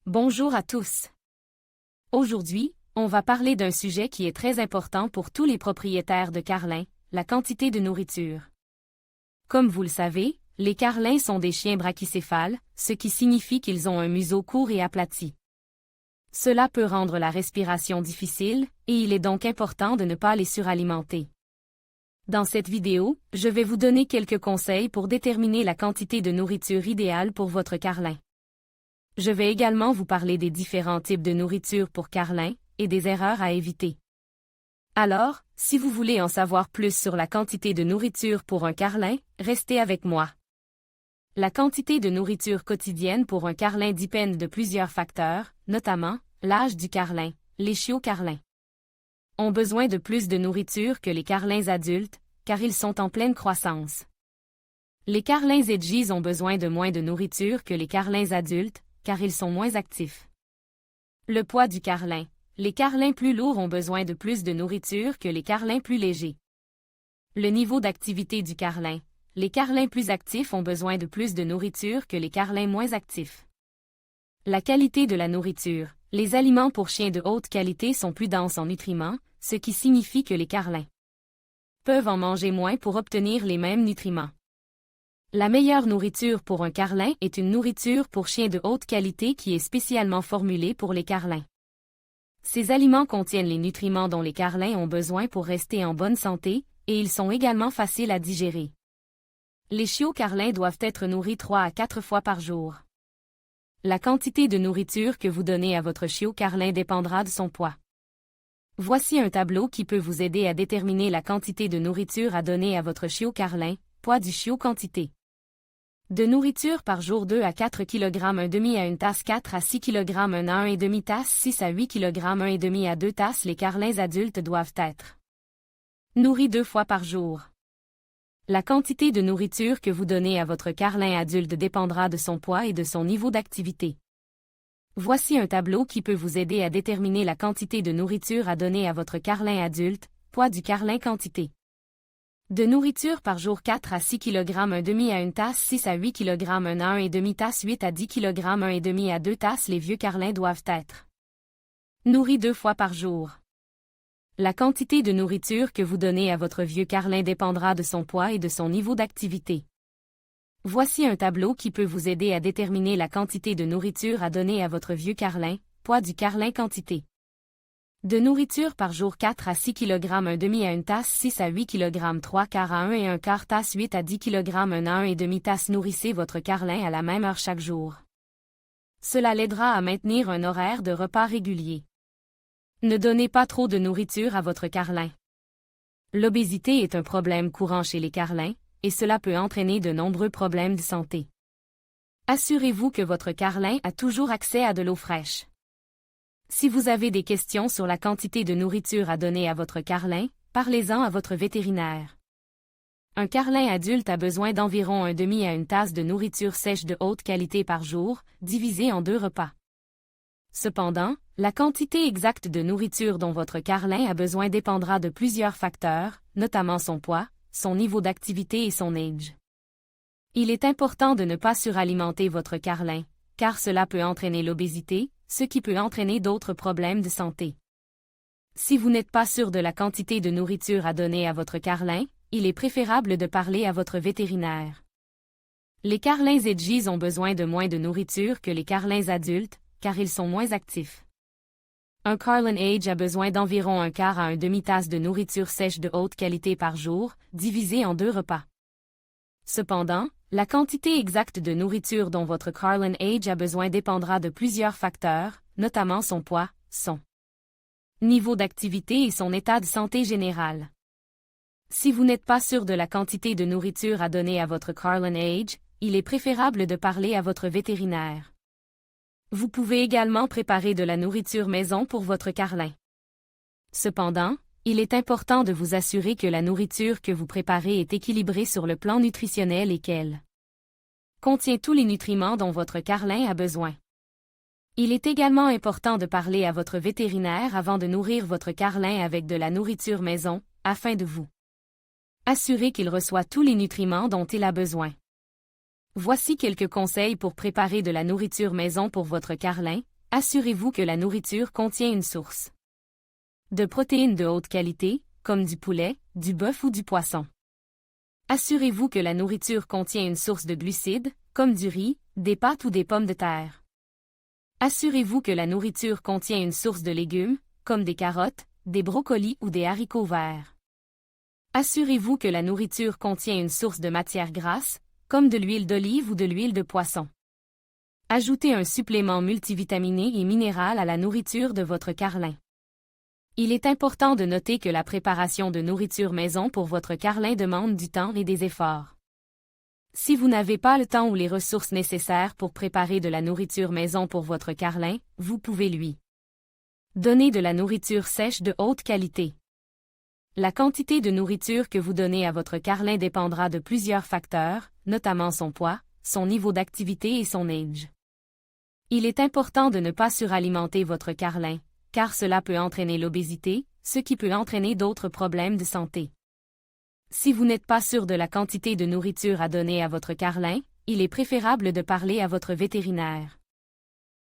Bonjour à tous. Aujourd'hui, on va parler d'un sujet qui est très important pour tous les propriétaires de carlins, la quantité de nourriture. Comme vous le savez, les carlins sont des chiens brachycéphales, ce qui signifie qu'ils ont un museau court et aplati. Cela peut rendre la respiration difficile, et il est donc important de ne pas les suralimenter. Dans cette vidéo, je vais vous donner quelques conseils pour déterminer la quantité de nourriture idéale pour votre carlin. Je vais également vous parler des différents types de nourriture pour carlins et des erreurs à éviter. Alors, si vous voulez en savoir plus sur la quantité de nourriture pour un carlin, restez avec moi. La quantité de nourriture quotidienne pour un carlin dépend de plusieurs facteurs, notamment l'âge du carlin. Les chiots carlins ont besoin de plus de nourriture que les carlins adultes, car ils sont en pleine croissance. Les carlins edgies ont besoin de moins de nourriture que les carlins adultes, car ils sont moins actifs. Le poids du carlin. Les carlins plus lourds ont besoin de plus de nourriture que les carlins plus légers. Le niveau d'activité du carlin. Les carlins plus actifs ont besoin de plus de nourriture que les carlins moins actifs. La qualité de la nourriture. Les aliments pour chiens de haute qualité sont plus denses en nutriments, ce qui signifie que les carlins peuvent en manger moins pour obtenir les mêmes nutriments. La meilleure nourriture pour un carlin est une nourriture pour chiens de haute qualité qui est spécialement formulée pour les carlins. Ces aliments contiennent les nutriments dont les carlins ont besoin pour rester en bonne santé, et ils sont également faciles à digérer. Les chiots carlins doivent être nourris 3 à 4 fois par jour. La quantité de nourriture que vous donnez à votre chiot carlin dépendra de son poids. Voici un tableau qui peut vous aider à déterminer la quantité de nourriture à donner à votre chiot carlin. Poids du chiot quantité de nourriture par jour 2 à 4 kg 1,5 à 1 tasse 4 à 6 kg 1 à 1,5 tasse 6 à 8 kg 1,5 à 2 tasses. Les carlins adultes doivent être nourris 2 fois par jour. La quantité de nourriture que vous donnez à votre carlin adulte dépendra de son poids et de son niveau d'activité. Voici un tableau qui peut vous aider à déterminer la quantité de nourriture à donner à votre carlin adulte. Poids du carlin quantité de nourriture par jour 4 à 6 kg 1,5 à 1 tasse 6 à 8 kg 1 à 1,5 tasse 8 à 10 kg 1,5 à 2 tasses. Les vieux carlins doivent être nourris 2 fois par jour. La quantité de nourriture que vous donnez à votre vieux carlin dépendra de son poids et de son niveau d'activité. Voici un tableau qui peut vous aider à déterminer la quantité de nourriture à donner à votre vieux carlin. Poids du carlin quantité de nourriture par jour 4 à 6 kg 1,5 à 1 tasse 6 à 8 kg 3 quarts à 1 et 1 quart tasse 8 à 10 kg 1 à 1,5 tasse. Nourrissez votre carlin à la même heure chaque jour. Cela l'aidera à maintenir un horaire de repas régulier. Ne donnez pas trop de nourriture à votre carlin. L'obésité est un problème courant chez les carlins, et cela peut entraîner de nombreux problèmes de santé. Assurez-vous que votre carlin a toujours accès à de l'eau fraîche. Si vous avez des questions sur la quantité de nourriture à donner à votre carlin, parlez-en à votre vétérinaire. Un carlin adulte a besoin d'environ 1/2 à 1 tasse de nourriture sèche de haute qualité par jour, divisée en 2 repas. Cependant, la quantité exacte de nourriture dont votre carlin a besoin dépendra de plusieurs facteurs, notamment son poids, son niveau d'activité et son âge. Il est important de ne pas suralimenter votre carlin, car cela peut entraîner l'obésité, ce qui peut entraîner d'autres problèmes de santé. Si vous n'êtes pas sûr de la quantité de nourriture à donner à votre carlin, il est préférable de parler à votre vétérinaire. Les carlins edgies ont besoin de moins de nourriture que les carlins adultes, car ils sont moins actifs. Un carlin age a besoin d'environ 1 quart à 1/2 tasse de nourriture sèche de haute qualité par jour, divisée en 2 repas. Cependant, la quantité exacte de nourriture dont votre carlin age a besoin dépendra de plusieurs facteurs, notamment son poids, son niveau d'activité et son état de santé général. Si vous n'êtes pas sûr de la quantité de nourriture à donner à votre carlin age, il est préférable de parler à votre vétérinaire. Vous pouvez également préparer de la nourriture maison pour votre carlin. Cependant, il est important de vous assurer que la nourriture que vous préparez est équilibrée sur le plan nutritionnel et qu'elle contient tous les nutriments dont votre carlin a besoin. Il est également important de parler à votre vétérinaire avant de nourrir votre carlin avec de la nourriture maison, afin de vous assurer qu'il reçoit tous les nutriments dont il a besoin. Voici quelques conseils pour préparer de la nourriture maison pour votre carlin. Assurez-vous que la nourriture contient une source de protéines de haute qualité, comme du poulet, du bœuf ou du poisson. Assurez-vous que la nourriture contient une source de glucides, comme du riz, des pâtes ou des pommes de terre. Assurez-vous que la nourriture contient une source de légumes, comme des carottes, des brocolis ou des haricots verts. Assurez-vous que la nourriture contient une source de matière grasse, comme de l'huile d'olive ou de l'huile de poisson. Ajoutez un supplément multivitaminé et minéral à la nourriture de votre carlin. Il est important de noter que la préparation de nourriture maison pour votre carlin demande du temps et des efforts. Si vous n'avez pas le temps ou les ressources nécessaires pour préparer de la nourriture maison pour votre carlin, vous pouvez lui donner de la nourriture sèche de haute qualité. La quantité de nourriture que vous donnez à votre carlin dépendra de plusieurs facteurs, notamment son poids, son niveau d'activité et son âge. Il est important de ne pas suralimenter votre carlin, car cela peut entraîner l'obésité, ce qui peut entraîner d'autres problèmes de santé. Si vous n'êtes pas sûr de la quantité de nourriture à donner à votre carlin, il est préférable de parler à votre vétérinaire.